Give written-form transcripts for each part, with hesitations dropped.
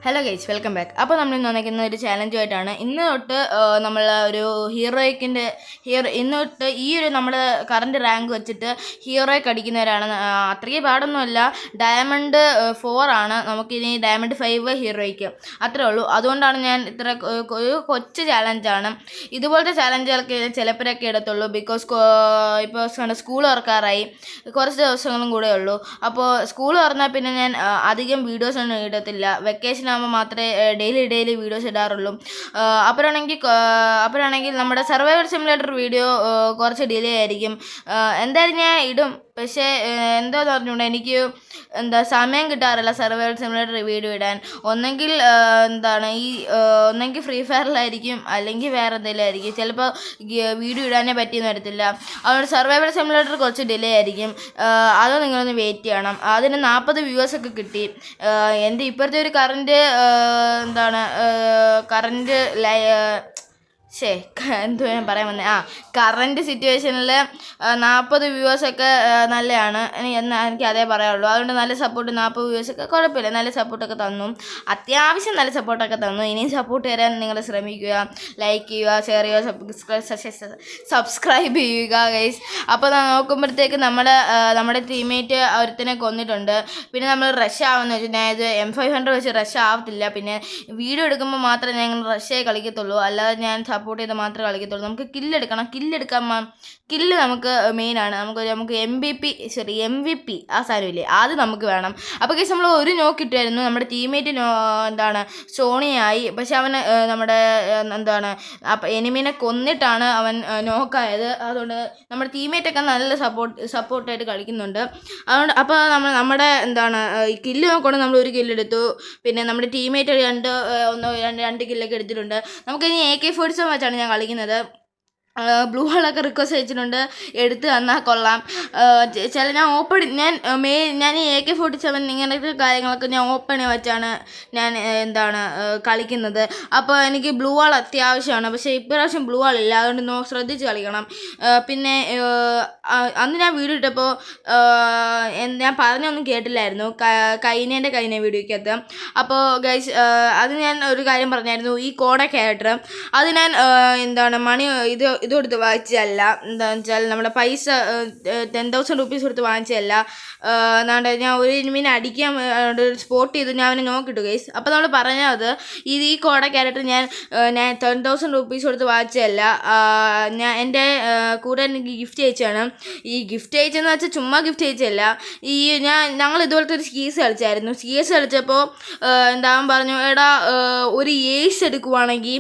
Hello guys, welcome back. അപ്പോൾ നമ്മൾ ഇന്ന് വന്നിരിക്കുന്ന ഒരു ചാലഞ്ചുമായിട്ടാണ്. ഇന്ന് തൊട്ട് നമ്മൾ ഒരു ഇന്ന് തൊട്ട് ഈ ഒരു നമ്മുടെ കറണ്ട് റാങ്ക് വെച്ചിട്ട് ഹീറോയ്ക്ക് അടിക്കുന്നവരാണ്. അത്രയ്ക്ക് പാടൊന്നുമല്ല, ഡയമണ്ട് 4 ആണ്. നമുക്കിനി ഡയമണ്ട് 5 ഹീറോയ്ക്ക്, അത്രേ ഉള്ളൂ. അതുകൊണ്ടാണ് ഞാൻ ഇത്ര ഒരു കൊച്ചു ചാലഞ്ചാണ്. ഇതുപോലത്തെ ചാലഞ്ചുകൾക്ക് ചിലപ്പോഴൊക്കെ എടുത്തുള്ളൂ. ബിക്കോസ് ഇപ്പോൾ സ്കൂൾ തുറക്കാറായി, കുറച്ച് ദിവസങ്ങളും കൂടെ ഉള്ളൂ. അപ്പോൾ സ്കൂൾ തുറന്നാൽ പിന്നെ ഞാൻ അധികം വീഡിയോസ് ഒന്നും ഇടത്തില്ല. വെക്കേഷൻ ആകുമ്പോൾ മാത്രമേ ഡെയിലി വീഡിയോസ് ഇടാറുള്ളൂ. അപ്പോഴാണെങ്കിൽ നമ്മുടെ സർവൈവൽ സിമുലേറ്റർ വീഡിയോ കുറച്ച് ഡിലേ ആയിരിക്കും. എന്തായാലും ഞാൻ ഇടും, പക്ഷേ എന്താന്ന് പറഞ്ഞുകൊണ്ട് എനിക്ക് സമയം കിട്ടാറില്ല സർവൈവൽ സിമുലേറ്റർ വീഡിയോ ഇടാൻ. ഒന്നെങ്കിൽ ഒന്നെങ്കിൽ ഫ്രീ ഫയറിലായിരിക്കും, അല്ലെങ്കിൽ വേറെ എന്തെങ്കിലും ആയിരിക്കും. ചിലപ്പോൾ വീഡിയോ ഇടാനേ പറ്റിയെന്ന് വരത്തില്ല. അതുകൊണ്ട് സർവൈവൽ സിമുലേറ്റർ കുറച്ച് ഡിലേ ആയിരിക്കും. അത് നിങ്ങളൊന്ന് വെയിറ്റ് ചെയ്യണം. അതിന് 40 വ്യൂവേഴ്സൊക്കെ കിട്ടി. എൻ്റെ ഇപ്പോഴത്തെ ഒരു കറണ്ട് എന്തോ ഞാൻ പറയാൻ വന്നത്, കറണ്ട് സിറ്റുവേഷനിൽ 40 വ്യൂവേഴ്സൊക്കെ നല്ലതാണ്. എനിക്ക് അതേ പറയാനുള്ളൂ. അതുകൊണ്ട് നല്ല സപ്പോർട്ട്, 40 വ്യൂവേഴ്സൊക്കെ കുഴപ്പമില്ല, നല്ല സപ്പോർട്ടൊക്കെ തന്നു. അത്യാവശ്യം നല്ല സപ്പോർട്ടൊക്കെ തന്നു. ഇനിയും സപ്പോർട്ട് തരാൻ നിങ്ങൾ ശ്രമിക്കുക. ലൈക്ക് ചെയ്യുക, ഷെയർ ചെയ്യുക, സബ്സ്ക്രൈബ് ചെയ്യുക ഗൈസ്. അപ്പോൾ നോക്കുമ്പോഴത്തേക്ക് നമ്മുടെ ടീംമേറ്റ് ഒരുത്തനെ കൊന്നിട്ടുണ്ട്. പിന്നെ നമ്മൾ റഷ് ആവുമെന്ന് വെച്ചാൽ ഞാൻ ഇത് M500 വെച്ച് റഷ് ആവത്തില്ല. പിന്നെ വീഡിയോ എടുക്കുമ്പോൾ മാത്രമേ ഞാൻ റഷേ കളിക്കത്തുള്ളൂ, അല്ലാതെ ഞാൻ സപ്പോർട്ട് ചെയ്ത് മാത്രമേ കളിക്കത്തുള്ളൂ. നമുക്ക് കില്ല് നമുക്ക് മെയിനാണ്. നമുക്ക് MVP ആ സാധനമില്ലേ, അത് നമുക്ക് വേണം. അപ്പോൾ കേസ് നമ്മൾ ഒരു നോക്കിട്ടായിരുന്നു. നമ്മുടെ ടീംമേറ്റ് സോണിയായി. പക്ഷെ അവന് നമ്മുടെ എനിമീനെ കൊന്നിട്ടാണ് അവൻ നോക്കായത്. അതുകൊണ്ട് നമ്മുടെ ടീംമേറ്റൊക്കെ നല്ല സപ്പോർട്ടായിട്ട് കളിക്കുന്നുണ്ട്. അതുകൊണ്ട് അപ്പോൾ നമ്മുടെ കില്ല് നോക്കുകയാണെങ്കിൽ നമ്മൾ ഒരു കില്ലെടുത്തു. പിന്നെ നമ്മുടെ ടീംമേറ്റ് രണ്ട് കില്ലൊക്കെ എടുത്തിട്ടുണ്ട്. നമുക്കിനി AK-47 വെച്ചാണ് ഞാൻ കളിക്കുന്നത്. ബ്ലൂ ഹോളൊക്കെ റിക്വസ്റ്റ് അയച്ചിട്ടുണ്ട്, എടുത്ത് തന്നാൽ കൊള്ളാം. ഞാൻ ഈ AK-47 ഇങ്ങനത്തെ കാര്യങ്ങളൊക്കെ ഞാൻ ഓപ്പണിൽ വെച്ചാണ് ഞാൻ കളിക്കുന്നത്. അപ്പോൾ എനിക്ക് ബ്ലൂ വാൾ അത്യാവശ്യമാണ്. പക്ഷേ ഇപ്രാവശ്യം ബ്ലൂ വാൾ ഇല്ല, അതുകൊണ്ട് ശ്രദ്ധിച്ച് കളിക്കണം. പിന്നെ അന്ന് ഞാൻ വീഡിയോ ഇട്ടപ്പോൾ ഞാൻ പറഞ്ഞൊന്നും കേട്ടില്ലായിരുന്നു, കൈനേൻ്റെ വീഡിയോയ്ക്കകത്ത്. അപ്പോൾ ഗൈസ്, അത് ഞാൻ ഒരു കാര്യം പറഞ്ഞായിരുന്നു. ഈ കോഡ ക്യാരക്ടർ അത് ഞാൻ ഇത് കൊടുത്ത് വാങ്ങിച്ചതല്ല. എന്താണെന്ന് വെച്ചാൽ നമ്മുടെ പൈസ 10,000 രൂപീസ് കൊടുത്ത് വാങ്ങിച്ചതല്ല. ഞാൻ ഒരു എനിമീനെ അടിക്കാൻ സ്പോട്ട് ചെയ്തു, ഞാൻ അവനെ നോക്കിട്ടു ഗൈസ്. അപ്പോൾ നമ്മൾ പറഞ്ഞത് ഈ കോഡ ക്യാരക്ടർ ഞാൻ 10,000 രൂപീസ് കൊടുത്ത് വാങ്ങിച്ചതല്ല. എൻ്റെ കൂടെ എനിക്ക് ഗിഫ്റ്റ് അയച്ചാണ്. ഈ ഗിഫ്റ്റ് അയച്ചെന്ന് വെച്ചാൽ ചുമ്മാ ഗിഫ്റ്റ് അയച്ചതല്ല. ഞങ്ങൾ ഇതുപോലത്തെ ഒരു CS കളിച്ചായിരുന്നു. CS കളിച്ചപ്പോൾ അവൻ പറഞ്ഞു, എടാ ഒരു ഏസ് എടുക്കുവാണെങ്കിൽ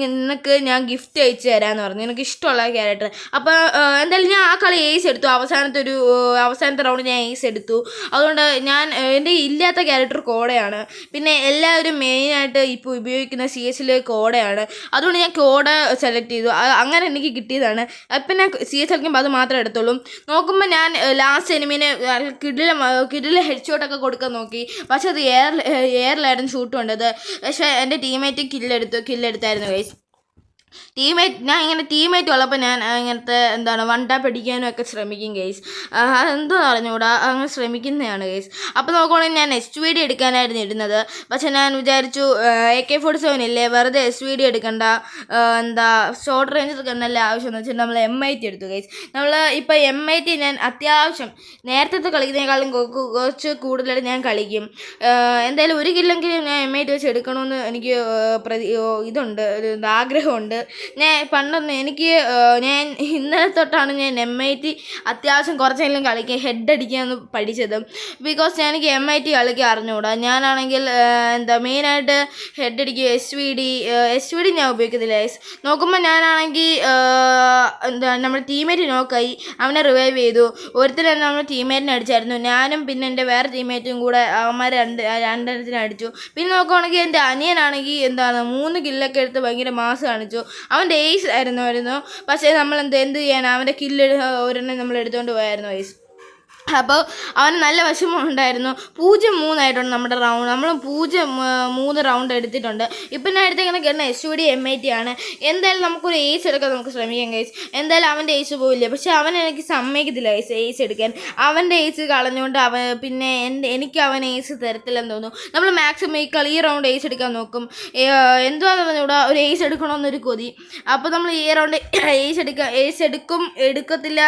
നിനക്ക് ഞാൻ ഗിഫ്റ്റ് അയച്ചു തരാമെന്ന് പറഞ്ഞു, നിനക്ക് ഇഷ്ടമുള്ള ക്യാരക്ടർ. അപ്പോൾ എന്തായാലും ഞാൻ ആ കളി ഏസ് എടുത്തു. അവസാനത്തെ റൗണ്ട് ഞാൻ ഏസ് എടുത്തു. അതുകൊണ്ട് എൻ്റെ ഇല്ലാത്ത ക്യാരക്ടർ കോഡയാണ്. പിന്നെ എല്ലാവരും മെയിനായിട്ട് ഇപ്പോൾ ഉപയോഗിക്കുന്ന CS കോഡയാണ്. അതുകൊണ്ട് ഞാൻ കോഡ സെലക്ട് ചെയ്തു. അങ്ങനെ എനിക്ക് കിട്ടിയതാണ്. അപ്പം ഞാൻ CS കളിക്കുമ്പോൾ അത് മാത്രമേ എടുത്തുള്ളൂ. നോക്കുമ്പോൾ ഞാൻ ലാസ്റ്റ് എനിമീനെ കിടില ഹെഡ് ഷോട്ടൊക്കെ കൊടുക്കാൻ നോക്കി. പക്ഷെ അത് എയറിലായിരുന്നു ഷൂട്ട് കൊണ്ടത്. പക്ഷേ എൻ്റെ ടീമേറ്റ് കില്ലെടുത്തായിരുന്നു ഗൈസ്. ഞാൻ ഇങ്ങനെ ടീമേറ്റ് ഉള്ളപ്പോൾ ഞാൻ ഇങ്ങനത്തെ വൺ ടാപ്പ് അടിക്കാനും ഒക്കെ ശ്രമിക്കും ഗൈസ്. അതെന്തോ അറിഞ്ഞുകൂടാ, അങ്ങനെ ശ്രമിക്കുന്നതാണ് ഗൈസ്. അപ്പോൾ നോക്കുകയാണെങ്കിൽ ഞാൻ SVD എടുക്കാനായിരുന്നു ഇടുന്നത്. പക്ഷെ ഞാൻ വിചാരിച്ചു AK-47 ഇല്ലേ, വെറുതെ SVD എടുക്കണ്ട, ഷോർട്ട് റേഞ്ച് എടുക്കുന്നല്ല ആവശ്യമെന്ന് വെച്ചാൽ നമ്മൾ MIT എടുത്തു ഗൈസ്. ഇപ്പോൾ MIT ഞാൻ അത്യാവശ്യം നേരത്തെ കളിക്കുന്നതിനേക്കാളും കുറച്ച് കൂടുതലായിട്ട് ഞാൻ കളിക്കും. എന്തായാലും ഒരു കില്ലെങ്കിലും ഞാൻ MIT വെച്ച് എടുക്കണമെന്ന് എനിക്ക് ഇതുണ്ട്, ഒരു ആഗ്രഹമുണ്ട്. ഞാൻ ഇന്നലെ തൊട്ടാണ് ഞാൻ MIT അത്യാവശ്യം കുറച്ചെങ്കിലും കളിക്കാൻ ഹെഡ് അടിക്കാമെന്ന് പഠിച്ചത്. ബിക്കോസ് എനിക്ക് MIT കളിക്കാൻ അറിഞ്ഞുകൂടാ. ഞാനാണെങ്കിൽ മെയിനായിട്ട് ഹെഡ് അടിക്കുക SVD ഞാൻ ഉപയോഗിക്കത്തില്ല. നോക്കുമ്പോൾ ഞാനാണെങ്കിൽ നമ്മുടെ ടീമേറ്റ് നോക്കായി, അവനെ റിവൈവ് ചെയ്തു. ഒരുത്തരം നമ്മുടെ ടീമേറ്റിനെ അടിച്ചായിരുന്നു. ഞാനും പിന്നെ എൻ്റെ വേറെ ടീമേറ്റും കൂടെ അവന്മാർ രണ്ടെണ്ണത്തിനെ അടിച്ചു. പിന്നെ നോക്കുകയാണെങ്കിൽ എൻ്റെ അനിയനാണെങ്കിൽ 3 കില്ലൊക്കെ എടുത്ത് ഭയങ്കര മാസ് കാണിച്ചു. അവൻ്റെ ഏസ് ആയിരുന്നു. പക്ഷേ നമ്മൾ എന്ത് ചെയ്യാനാണ്, അവൻ്റെ ഒരെണ്ണം നമ്മൾ എടുത്തുകൊണ്ട് പോയായിരുന്നു ഏസ്. അപ്പോൾ അവന് നല്ല വിഷമം ഉണ്ടായിരുന്നു. 0-3 ആയിട്ടുണ്ട് നമ്മുടെ റൗണ്ട്. നമ്മൾ 0-3 റൗണ്ട് എടുത്തിട്ടുണ്ട്. ഇപ്പം ഞാൻ എടുത്തേക്കുന്ന ഗണ്ണ് SUD M80 ആണ്. എന്തായാലും നമുക്കൊരു ഏസ് എടുക്കാൻ നമുക്ക് ശ്രമിക്കാം ഗൈസ്. എന്തായാലും അവൻ്റെ ഏസ് പോയില്ല, പക്ഷെ അവൻ എനിക്ക് സമ്മതിക്കത്തില്ല ഗൈസ് ഏസ് എടുക്കാൻ. അവൻ്റെ ഏസ് കളഞ്ഞുകൊണ്ട് പിന്നെ എനിക്ക് അവൻ ഏസ് തരത്തില്ലെന്ന് തോന്നുന്നു. നമ്മൾ മാക്സിമം ഈ റൗണ്ട് ഏസ് എടുക്കാൻ നോക്കും. എന്തുവാന്ന് പറഞ്ഞൂടാ, ഒരു ഏസ് എടുക്കണമെന്നൊരു കൊതി. അപ്പോൾ നമ്മൾ ഈ റൗണ്ട് ഏസ് എടുക്കത്തില്ല.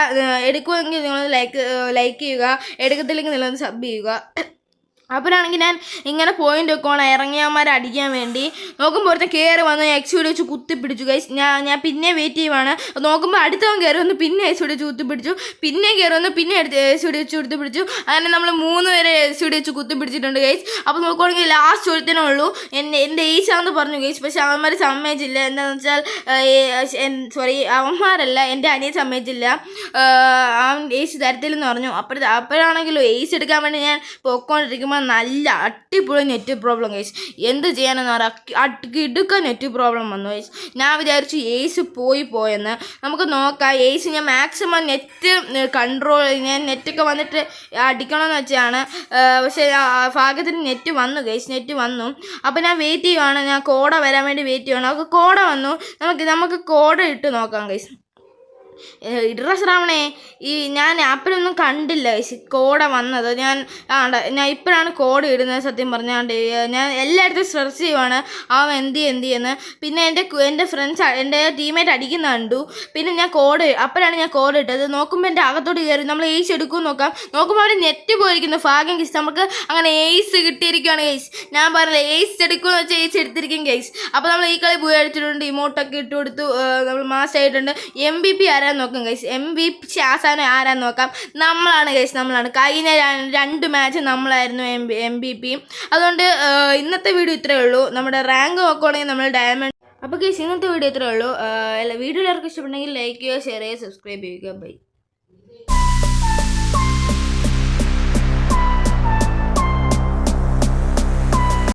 എടുക്കുമെങ്കിൽ നിങ്ങൾ ലൈക്ക് ചെയ്യുക, എടുക്കത്തില്ലെങ്കിൽ നിങ്ങളൊന്ന് സബ് ചെയ്യുക. അപ്പോഴാണെങ്കിൽ ഞാൻ ഇങ്ങനെ പോയിന്റ് വെക്കുവാണ് ഇറങ്ങിയവന്മാരെ അടിക്കാൻ വേണ്ടി. നോക്കുമ്പോൾ ഒരുത്തൻ കയറി വന്ന് XUD വെച്ച് കുത്തിപ്പിടിച്ചു ഗൈസ്. ഞാൻ പിന്നെ വെയിറ്റ് ചെയ്യുവാണ്. നോക്കുമ്പോൾ അടുത്തവൻ കയറി വന്ന് പിന്നെ XUD വെച്ച് കുത്തിപ്പിടിച്ചു. പിന്നെ കയറി വന്ന് പിന്നെ XUD വെച്ച് കുത്തിപ്പിടിച്ചു. അങ്ങനെ നമ്മൾ 3 പേരെ XUD വെച്ച് കുത്തിപ്പിടിച്ചിട്ടുണ്ട് ഗൈസ്. അപ്പോൾ നോക്കുവാണെങ്കിൽ ലാസ്റ്റ് ഒരുത്തനേ ഉള്ളൂ. എൻ്റെ ഏസാന്ന് പറഞ്ഞു ഗൈസ്. പക്ഷെ അവന്മാർ സമ്മതിച്ചില്ല. എന്താണെന്ന് വെച്ചാൽ അവന്മാരല്ല, എൻ്റെ അനിയൻ സമ്മതിച്ചില്ല. അവൻ ഏസ് തരത്തില്ലെന്ന് പറഞ്ഞു. അപ്പോഴാണെങ്കിലും ഏസ് എടുക്കാൻ വേണ്ടി ഞാൻ പൊക്കോണ്ടിരിക്കുമ്പോൾ നല്ല അടിപൊളി നെറ്റ് പ്രോബ്ലം ഗൈസ്. എന്ത് ചെയ്യാനെന്ന് പറയാം, ഇടുക്ക നെറ്റ് പ്രോബ്ലം വന്നു ഗൈസ്. ഞാൻ വിചാരിച്ചു ഏസ് പോയെന്ന്. നമുക്ക് നോക്കാം. ഏസ് ഞാൻ മാക്സിമം നെറ്റ് ഞാൻ നെറ്റൊക്കെ വന്നിട്ട് അടിക്കണമെന്ന് വെച്ചാണ്. പക്ഷേ ഭാഗ്യത്തിന് നെറ്റ് വന്നു ഗൈസ്, നെറ്റ് വന്നു. അപ്പോൾ ഞാൻ വെയിറ്റ് ചെയ്യുവാണ്. ഞാൻ കോഡ വരാൻ വേണ്ടി വെയിറ്റ് ചെയ്യുവാണ്. അപ്പോൾ കോഡ വന്നു. നമുക്ക് കോഡ ഇട്ട് നോക്കാം ഗൈസ്. ഇടറാശ്രാവണേ, ഞാൻ ആപ്പിലൊന്നും കണ്ടില്ല കോഡ വന്നത്. ഞാൻ ഇപ്പോഴാണ് കോഡ് ഇടുന്നത്. സത്യം പറഞ്ഞാണ്ട് ഞാൻ എല്ലായിടത്തും സെർച്ച് ചെയ്യുവാണ് അവൻ എന്ത്. പിന്നെ എൻ്റെ ഫ്രണ്ട്സ്, എൻ്റെ ടീമേറ്റ് അടിക്കുന്ന കണ്ടു. പിന്നെ അപ്പോഴാണ് ഞാൻ കോഡ് ഇട്ടത്. നോക്കുമ്പോൾ എൻ്റെ അകത്തോട്ട് കയറി നമ്മൾ ഏസ് എടുക്കുമെന്ന് നോക്കുമ്പോൾ അവർ നെറ്റ് പോയിരിക്കുന്നു. ഭാഗ്യം ഗൈസ്, നമുക്ക് അങ്ങനെ ഏസ് കിട്ടിയിരിക്കുകയാണ് ഗൈസ്. ഞാൻ പറഞ്ഞില്ല ഏസ് എടുക്കുമെന്ന് വെച്ചാൽ ഏസ് എടുത്തിരിക്കും ഗൈസ്. അപ്പോൾ നമ്മൾ ഈ കളി പോയി അടിച്ചിട്ടുണ്ട്. ഇമോട്ടൊക്കെ ഇട്ട് കൊടുത്തു. നമ്മൾ മാസ് ആയിട്ടുണ്ട്. MVP ആരാന്ന് നോക്കാം ഗൈസ്. MVP ശാസാനം ആരാന്ന് നോക്കാം. നമ്മളാണ് ഗൈസ്, നമ്മളാണ്. കഴിഞ്ഞ 2 മാച്ച് നമ്മളായിരുന്നു MVP. അതുകൊണ്ട് ഇന്നത്തെ വീഡിയോ ഇത്രയേ ഉള്ളൂ. നമ്മുടെ റാങ്ക് നോക്കുവാണെങ്കിൽ നമ്മൾ ഡയമണ്ട്. അപ്പോൾ ഗൈസ് ഇന്നത്തെ വീഡിയോ ഇത്രയേ ഉള്ളൂ. വീഡിയോ എല്ലാവർക്കും ഇഷ്ടപ്പെട്ടെങ്കിൽ ലൈക്ക് ചെയ്യുക, ഷെയർ ചെയ്യുക, സബ്സ്ക്രൈബ് ചെയ്യുക. ബൈ.